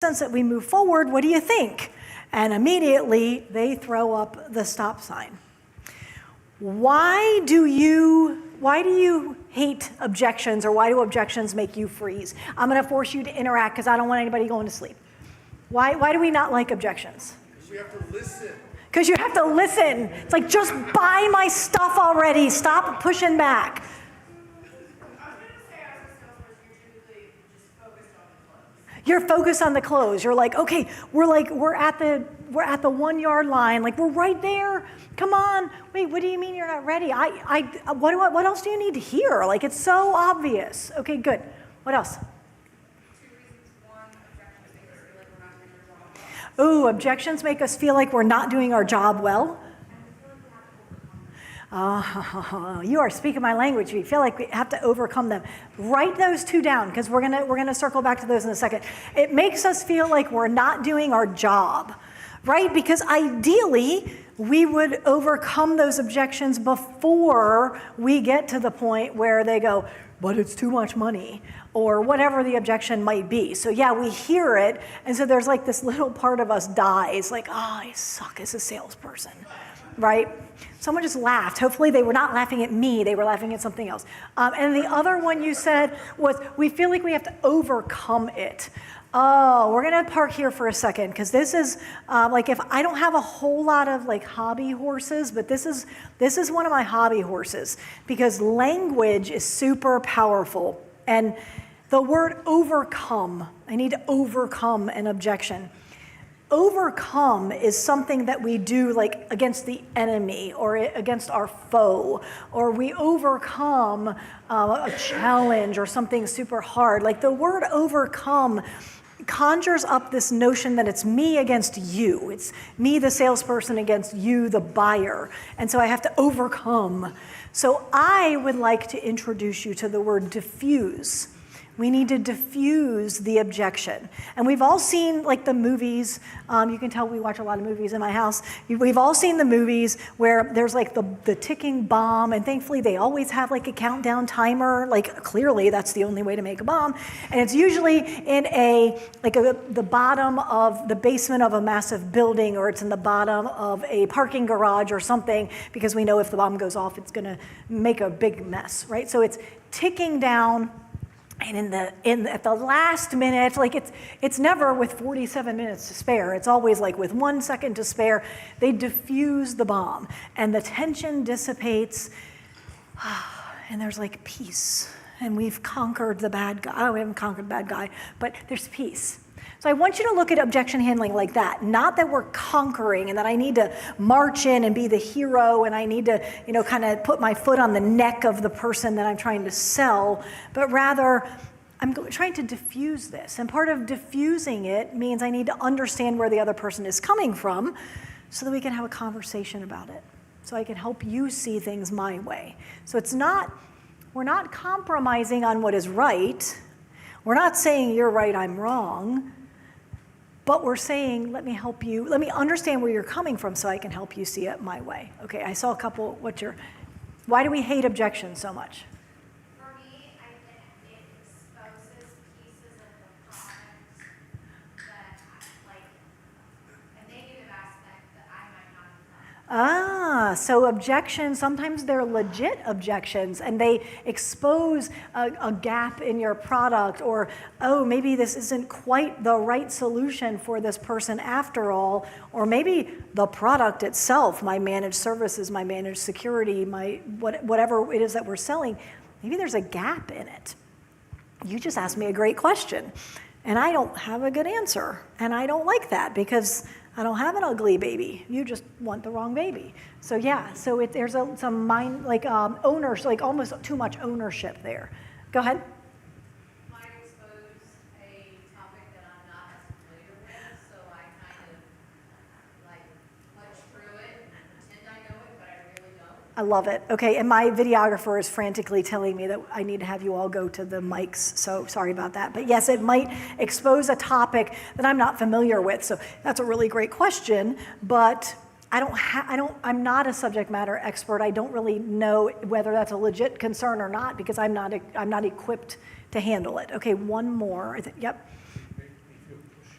sense that we move forward. What do you think? And immediately they throw up the stop sign. Why do you hate objections, or why do objections make you freeze? I'm going to force you to interact because I don't want anybody going to sleep. Why do we not like objections? Because we have to listen. Because you have to listen. It's like, just buy my stuff already. Stop pushing back. You're focused on the close. You're like, okay, we're at the 1 yard line. Like, we're right there. Come on. Wait, what do you mean you're not ready? What else do you need to hear? Like, it's so obvious. Okay, good. What else? 2 reasons. 1, objections make us feel like we're not doing our job well. Ooh, objections make us feel like we're not doing our job well. Oh, you are speaking my language. We feel like we have to overcome them. Write those 2 down, because we're gonna circle back to those in a second. It makes us feel like we're not doing our job, right? Because ideally, we would overcome those objections before we get to the point where they go, but it's too much money, or whatever the objection might be. So yeah, we hear it, and so there's like this little part of us dies, like, oh, I suck as a salesperson, right? Someone just laughed. Hopefully they were not laughing at me, they were laughing at something else. And the other one you said was, we feel like we have to overcome it. Oh, we're gonna park here for a second, because this is like, if I don't have a whole lot of like hobby horses, but this is one of my hobby horses, because language is super powerful. And the word overcome, I need to overcome an objection. Overcome is something that we do like against the enemy or against our foe, or we overcome a challenge or something super hard. Like, the word overcome conjures up this notion that it's me against you. It's me, the salesperson, against you, the buyer. And so I have to overcome. So I would like to introduce you to the word diffuse. We need to diffuse the objection. And we've all seen like the movies, you can tell we watch a lot of movies in my house. We've all seen the movies where there's like the ticking bomb, and thankfully they always have like a countdown timer. Like, clearly that's the only way to make a bomb. And it's usually in the bottom of the basement of a massive building, or it's in the bottom of a parking garage or something, because we know if the bomb goes off, it's gonna make a big mess, right? So it's ticking down. And at the last minute, like it's never with 47 minutes to spare. It's always like with 1 second to spare, they defuse the bomb, and the tension dissipates, and there's like peace, and we've conquered the bad guy. Oh, we haven't conquered the bad guy, but there's peace. So I want you to look at objection handling like that. Not that we're conquering and that I need to march in and be the hero and I need to, kind of put my foot on the neck of the person that I'm trying to sell, but rather I'm trying to diffuse this. And part of diffusing it means I need to understand where the other person is coming from so that we can have a conversation about it. So I can help you see things my way. So we're not compromising on what is right. We're not saying you're right, I'm wrong. But we're saying, let me help you, let me understand where you're coming from so I can help you see it my way. Okay, I saw a couple, why do we hate objections so much? For me, I think it exposes pieces of the product that, like, a negative aspect that I might not have done. So objections, sometimes they're legit objections, and they expose a gap in your product, or, oh, maybe this isn't quite the right solution for this person after all, or maybe the product itself, my managed services, my managed security, whatever it is that we're selling, maybe there's a gap in it. You just asked me a great question, and I don't have a good answer, and I don't like that, because I don't have an ugly baby. You just want the wrong baby. So yeah, so there's some mind, like owners, like almost too much ownership there. Go ahead. Might expose a topic that I'm not as familiar with, so I kind of like punch through it and pretend I know it, but I really don't. I love it. Okay, and my videographer is frantically telling me that I need to have you all go to the mics, so sorry about that. But yes, it might expose a topic that I'm not familiar with, so that's a really great question, but I'm not a subject matter expert. I don't really know whether that's a legit concern or not, because I'm not equipped to handle it. Okay, one more. Yep. Make me feel pushy.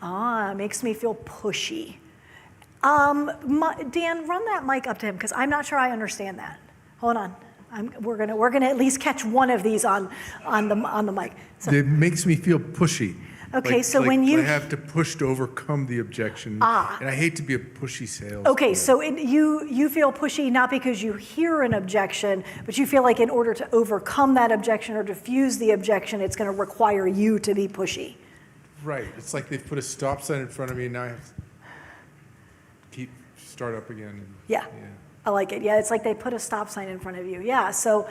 Makes me feel pushy. Dan, run that mic up to him because I'm not sure I understand that. Hold on. We're gonna at least catch one of these on the mic. So, It makes me feel pushy. okay, so when you I have to push to overcome the objection, and I hate to be a pushy salesman. okay, so you feel pushy not because you hear an objection, but you feel like in order to overcome that objection or diffuse the objection, it's going to require you to be pushy. Right. It's like they've put a stop sign in front of me, and now I have to start up again. Yeah. I like it. Yeah, it's like they put a stop sign in front of you. Yeah, so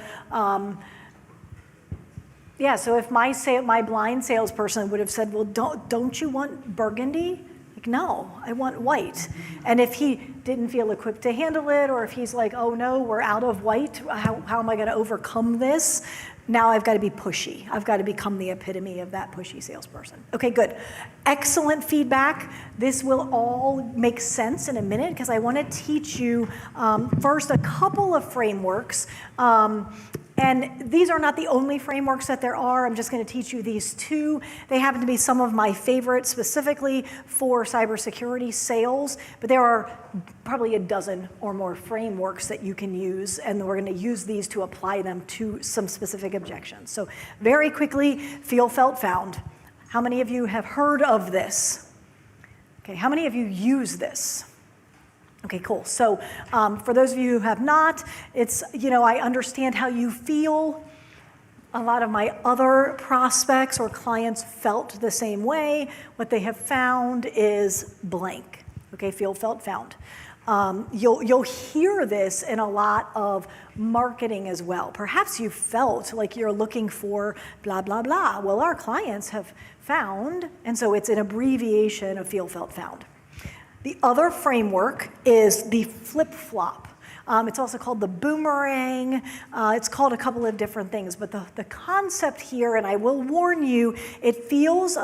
so if my blind salesperson would have said, well, don't you want burgundy? Like, no, I want white. And if he didn't feel equipped to handle it, or if he's like, oh no, we're out of white, how am I gonna overcome this? Now I've got to be pushy. I've got to become the epitome of that pushy salesperson. Okay, good. Excellent feedback. This will all make sense in a minute because I want to teach you first a couple of frameworks. And these are not the only frameworks that there are. I'm just going to teach you these two. They happen to be some of my favorites specifically for cybersecurity sales, but there are probably a dozen or more frameworks that you can use, and we're going to use these to apply them to some specific objections. So very quickly, feel, felt, found. How many of you have heard of this? Okay, how many of you use this? Okay, cool. So for those of you who have not, it's, I understand how you feel. A lot of my other prospects or clients felt the same way. What they have found is blank. Okay, feel, felt, found. You'll hear this in a lot of marketing as well. Perhaps you felt like you're looking for blah, blah, blah. Well, our clients have found, and so it's an abbreviation of feel, felt, found. The other framework is the flip-flop. It's also called the boomerang. It's called a couple of different things, but the concept here, and I will warn you, it feels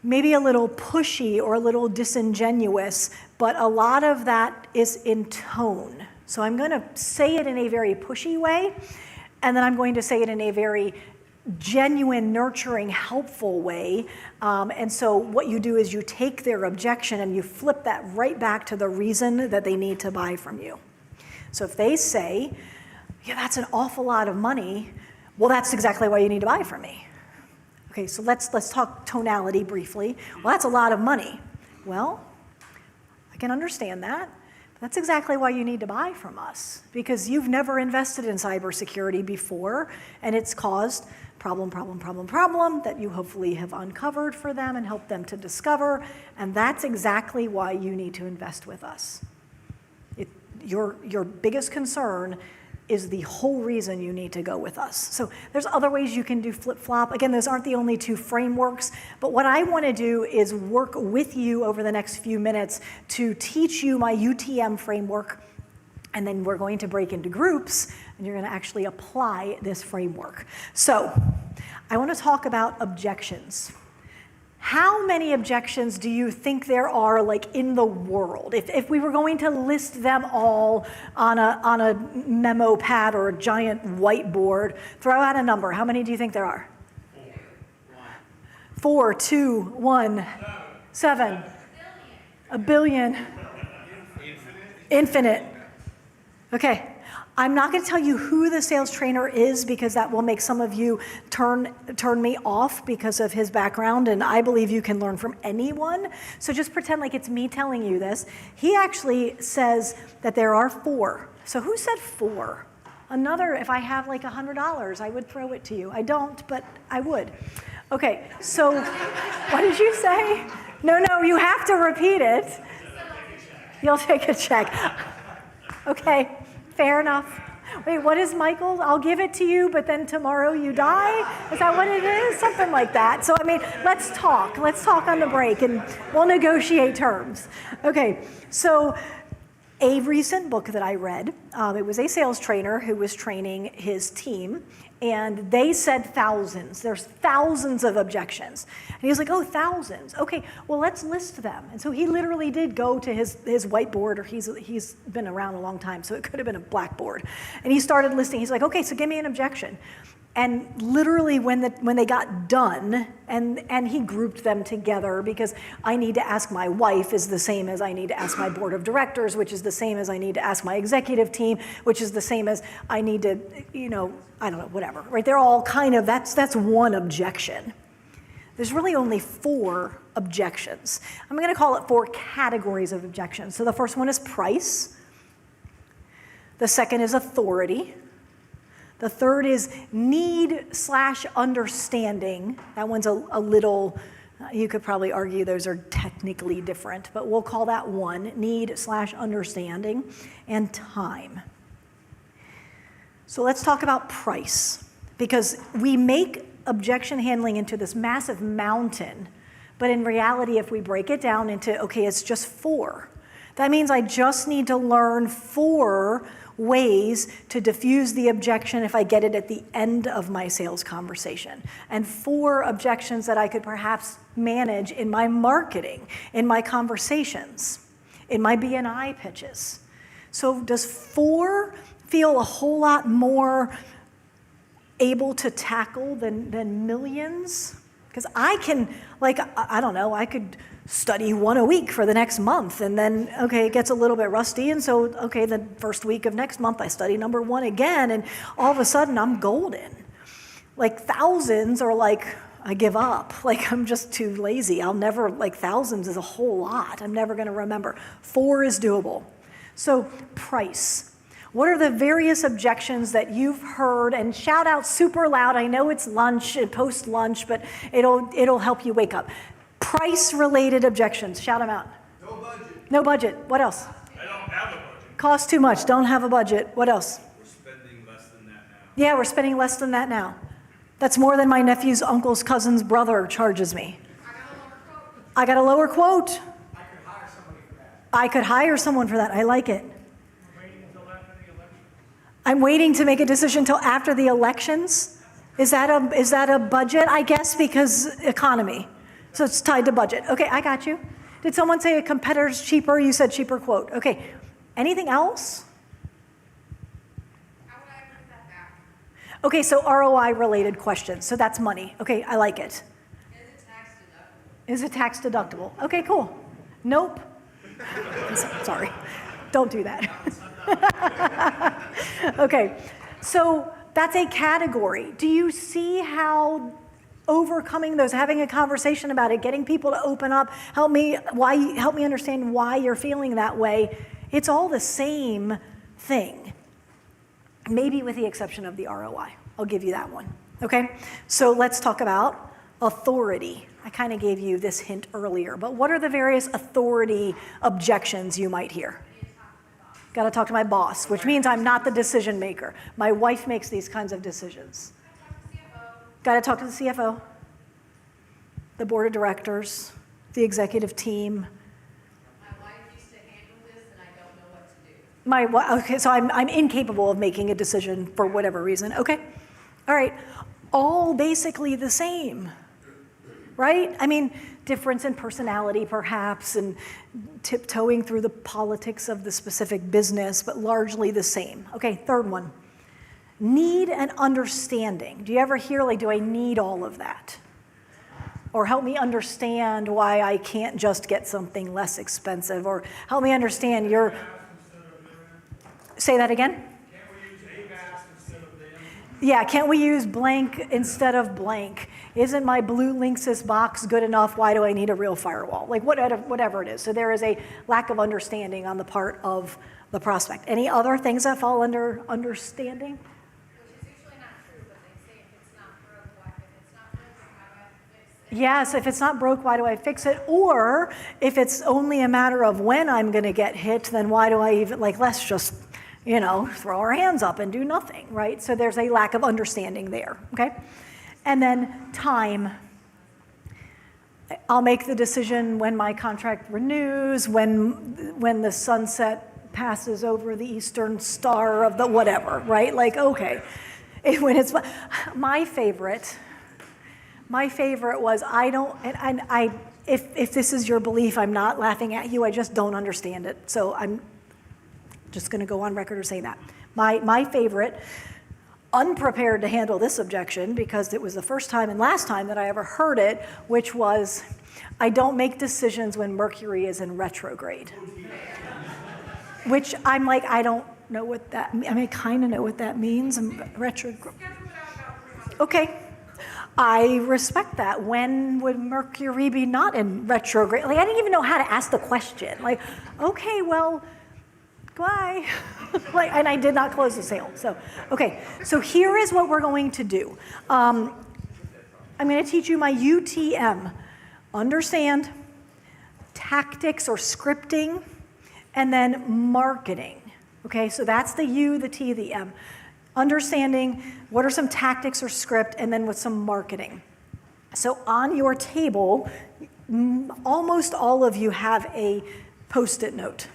maybe a little pushy or a little disingenuous, but a lot of that is in tone. So I'm going to say it in a very pushy way, and then I'm going to say it in a very genuine, nurturing, helpful way. And so what you do is you take their objection and you flip that right back to the reason that they need to buy from you. So if they say, yeah, that's an awful lot of money, well, that's exactly why you need to buy from me. Okay, so let's talk tonality briefly. Well, that's a lot of money. Well, I can understand that. That's exactly why you need to buy from us, because you've never invested in cybersecurity before, and it's caused problem that you hopefully have uncovered for them and helped them to discover, and that's exactly why you need to invest with us. Your biggest concern is the whole reason you need to go with us. So there's other ways you can do flip-flop. Again, those aren't the only two frameworks, but what I want to do is work with you over the next few minutes to teach you my UTM framework, and then we're going to break into groups, and you're going to actually apply this framework. So I want to talk about objections. How many objections do you think there are, like, in the world? If we were going to list them all on a memo pad or a giant whiteboard, throw out a number. How many do you think there are? 4, 2, 1, 7. A billion. Infinite. Okay. I'm not going to tell you who the sales trainer is because that will make some of you turn me off because of his background, and I believe you can learn from anyone. So just pretend like it's me telling you this. He actually says that there are 4. So who said 4? Another, if I have like $100, I would throw it to you. I don't, but I would. Okay, so what did you say? No, you have to repeat it. You'll take a check. Okay. Fair enough. Wait, what is Michael's? I'll give it to you, but then tomorrow you die? Is that what it is? Something like that. So, I mean, let's talk. Let's talk on the break, and we'll negotiate terms. Okay, so a recent book that I read, it was a sales trainer who was training his team, and they said thousands. There's thousands of objections. And he was like, oh, thousands. Okay, well, let's list them. And so he literally did go to his whiteboard, or he's been around a long time, so it could have been a blackboard. And he started listing. He's like, okay, so give me an objection. And literally when they got done, and he grouped them together because I need to ask my wife is the same as I need to ask my board of directors, which is the same as I need to ask my executive team, which is the same as I need to, I don't know, whatever, right? They're all kind of, that's one objection. There's really only 4 objections. I'm going to call it 4 categories of objections. So the first one is price. The second is authority. The third is need/understanding. That one's a little, you could probably argue those are technically different, but we'll call that one, need/understanding, and time. So let's talk about price, because we make objection handling into this massive mountain, but in reality, if we break it down into, okay, it's just 4. That means I just need to learn 4 ways to diffuse the objection if I get it at the end of my sales conversation. And 4 objections that I could perhaps manage in my marketing, in my conversations, in my BNI pitches. So does 4 feel a whole lot more able to tackle than millions? Because I can, I don't know, I could study 1 a week for the next month, and then, okay, it gets a little bit rusty, and so, okay, the first week of next month, I study number 1 again, and all of a sudden, I'm golden. Thousands are I give up. I'm just too lazy. I'll never, thousands is a whole lot. I'm never going to remember. 4 is doable. So, price. What are the various objections that you've heard? And shout out super loud. I know it's lunch and post lunch, but it'll help you wake up. Price-related objections. Shout them out. No budget. No budget. What else? I don't have a budget. Cost too much. Don't have a budget. What else? We're spending less than that now. Yeah, we're spending less than that now. That's more than my nephew's uncle's cousin's brother charges me. I got a lower quote. I could hire somebody for that. I could hire someone for that. I like it. I'm waiting to make a decision till after the elections. Is that a budget? I guess because economy. So it's tied to budget. Okay, I got you. Did someone say a competitor's cheaper? You said cheaper quote. Okay. Anything else? How would I bring that back? Okay, so ROI related questions. So that's money. Okay, I like it. Is it tax deductible? Is it tax deductible? Okay, cool. Nope. Sorry. Don't do that. Okay, so that's a category. Do you see how overcoming those, having a conversation about it, getting people to open up, help me understand why you're feeling that way? It's all the same thing, maybe with the exception of the ROI. I'll give you that one, okay? So let's talk about authority. I kind of gave you this hint earlier, but what are the various authority objections you might hear? Got to talk to my boss, which means I'm not the decision maker. My wife makes these kinds of decisions. Got to talk to the CFO, the board of directors, the executive team. My wife used to handle this, and I don't know what to do. Okay, so I'm incapable of making a decision for whatever reason. Okay, all right, all basically the same, right? I mean, difference in personality perhaps, and tiptoeing through the politics of the specific business, but largely the same. Okay, third one. Need and understanding. Do you ever hear, do I need all of that? Or help me understand why I can't just get something less expensive, or help me understand your... Say that again? Can't we use AVAS instead of them? Yeah, can't we use blank instead of blank? Isn't my blue Linksys box good enough? Why do I need a real firewall? Whatever it is. So there is a lack of understanding on the part of the prospect. Any other things that fall under understanding? Which is usually not true, but they say if it's not broke, why? If it's not broken, how do I fix it? Yes, if it's not broke, why do I fix it? Or if it's only a matter of when I'm going to get hit, then why do I even, let's just, throw our hands up and do nothing, right? So there's a lack of understanding there, okay? And then time. I'll make the decision when my contract renews, when the sunset passes over the eastern star of the whatever, right? Okay. When it's my favorite was if this is your belief, I'm not laughing at you, I just don't understand it. So I'm just going to go on record or say that. My favorite, unprepared to handle this objection because it was the first time and last time that I ever heard it, which was, I don't make decisions when Mercury is in retrograde. Which I'm like, I don't know what that, I mean, I kind of know what that means. Retrograde. Okay. I respect that. When would Mercury be not in retrograde? Like, I didn't even know how to ask the question. Like, okay, well, bye. Like, and I did not close the sale. So, okay. So here is what we're going to do. I'm going to teach you my UTM. Understand, tactics or scripting, and then marketing. Okay, so that's the U, the T, the M. Understanding what are some tactics or script, and then with some marketing. So on your table, almost all of you have a Post-it note.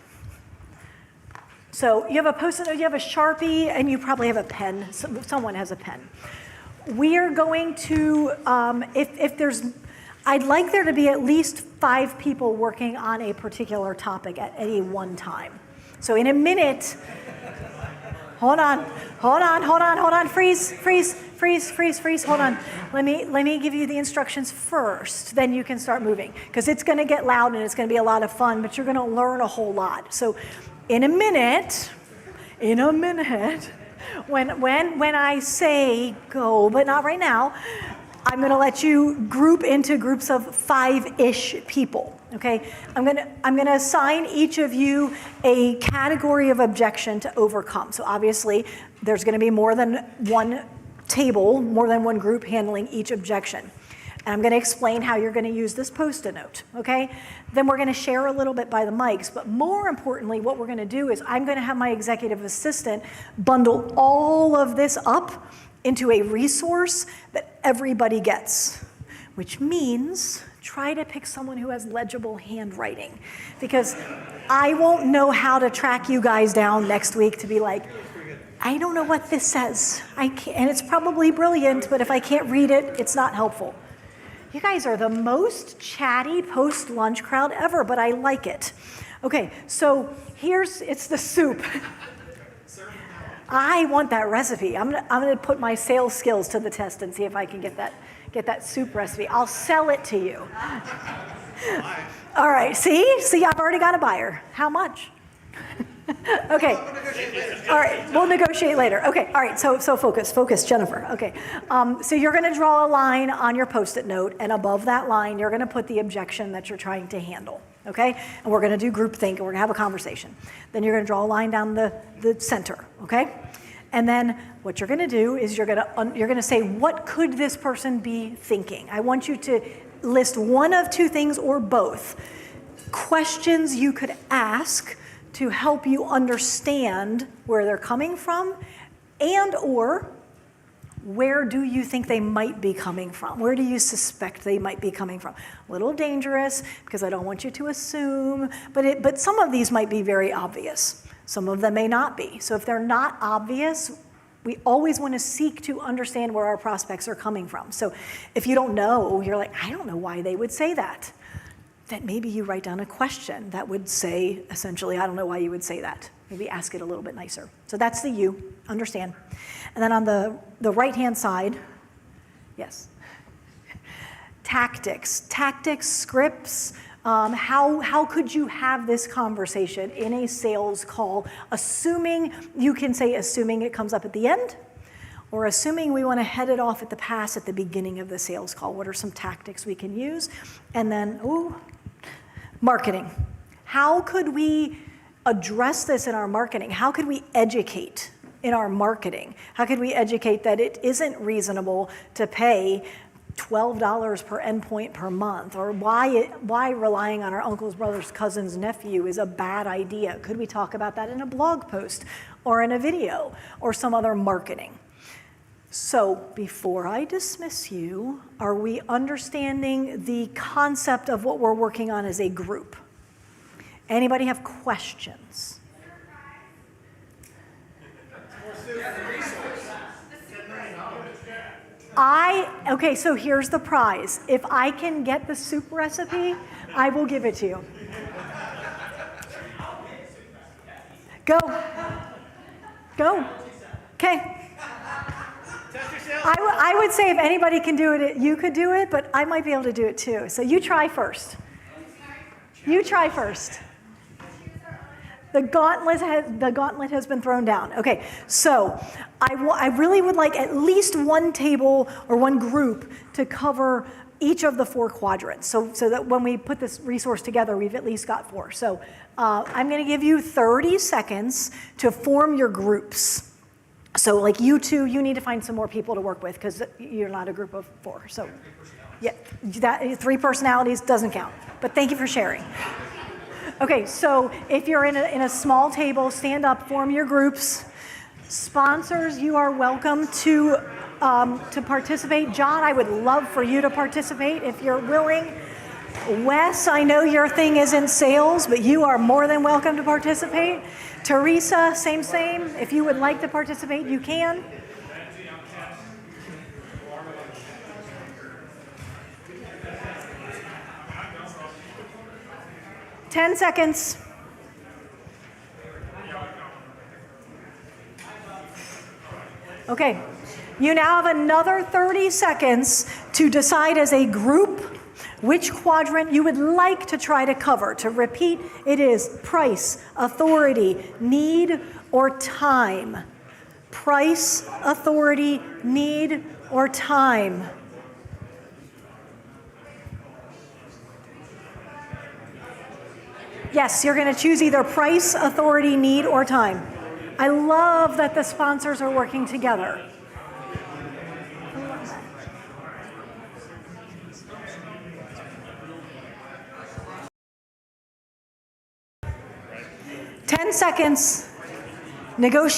So you have a Post-it note, you have a Sharpie, and you probably have a pen. Someone has a pen. We are going to, I'd like there to be at least 5 people working on a particular topic at any one time. So in a minute, hold on, freeze, hold on. Let me give you the instructions first, then you can start moving. Because it's gonna get loud and it's gonna be a lot of fun, but you're gonna learn a whole lot. So in a minute, when I say go, but not right now, I'm gonna let you group into groups of 5-ish people. Okay, I'm gonna assign each of you a category of objection to overcome. So obviously, there's gonna be more than one table, more than one group handling each objection. And I'm gonna explain how you're gonna use this Post-it note, okay? Then we're gonna share a little bit by the mics, but more importantly, what we're gonna do is I'm gonna have my executive assistant bundle all of this up into a resource that everybody gets, which means try to pick someone who has legible handwriting, because I won't know how to track you guys down next week to be like, I don't know what this says. I can't, and it's probably brilliant, but if I can't read it, it's not helpful. You guys are the most chatty post-lunch crowd ever, but I like it. Okay, so it's the soup. I want that recipe. I'm gonna put my sales skills to the test and see if I can get that soup recipe. I'll sell it to you. All right, see, I've already got a buyer. How much? Okay. All right, we'll negotiate later. Okay, all right, so focus, Jennifer. Okay, so you're gonna draw a line on your Post-it note, and above that line, you're gonna put the objection that you're trying to handle, okay? And we're gonna do groupthink, and we're gonna have a conversation. Then you're gonna draw a line down the center, okay? And then what you're gonna do is you're gonna say, what could this person be thinking? I want you to list one of 2 things or both. Questions you could ask to help you understand where they're coming from, and or where do you think they might be coming from? Where do you suspect they might be coming from? A little dangerous, because I don't want you to assume, but some of these might be very obvious. Some of them may not be. So if they're not obvious, we always want to seek to understand where our prospects are coming from. So if you don't know, you're like, I don't know why they would say that. Then maybe you write down a question that would say, essentially, I don't know why you would say that. Maybe ask it a little bit nicer. So that's the you, understand. And then on the right-hand side, yes, tactics, scripts. How could you have this conversation in a sales call, assuming it comes up at the end, or assuming we want to head it off at the pass at the beginning of the sales call? What are some tactics we can use? And then, marketing. How could we address this in our marketing? How could we educate in our marketing? How could we educate that it isn't reasonable to pay $12 per endpoint per month, or why relying on our uncle's brother's cousin's nephew is a bad idea? Could we talk about that in a blog post or in a video or some other marketing? So before I dismiss you, are we understanding the concept of what we're working on as a group? Anybody have questions? Okay, so here's the prize. If I can get the soup recipe, I will give it to you. Go. Okay. I would say if anybody can do it, you could do it, but I might be able to do it too. So you try first. You try first. The gauntlet has been thrown down. Okay, so I really would like at least one table or one group to cover each of the 4 quadrants, so that when we put this resource together, we've at least got 4. So I'm going to give you 30 seconds to form your groups. So like you two, you need to find some more people to work with because you're not a group of 4. So yeah, that 3 personalities doesn't count. But thank you for sharing. Okay, so if you're in a small table, stand up, form your groups. Sponsors, you are welcome to participate. John, I would love for you to participate if you're willing. Wes, I know your thing isn't sales, but you are more than welcome to participate. Teresa, same. If you would like to participate, you can. Ten seconds. Okay, you now have another 30 seconds to decide as a group which quadrant you would like to try to cover. To repeat, it is price, authority, need, or time. Price, authority, need, or time. Yes, you're going to choose either price, authority, need, or time. I love that the sponsors are working together. Ten seconds. Negotiate.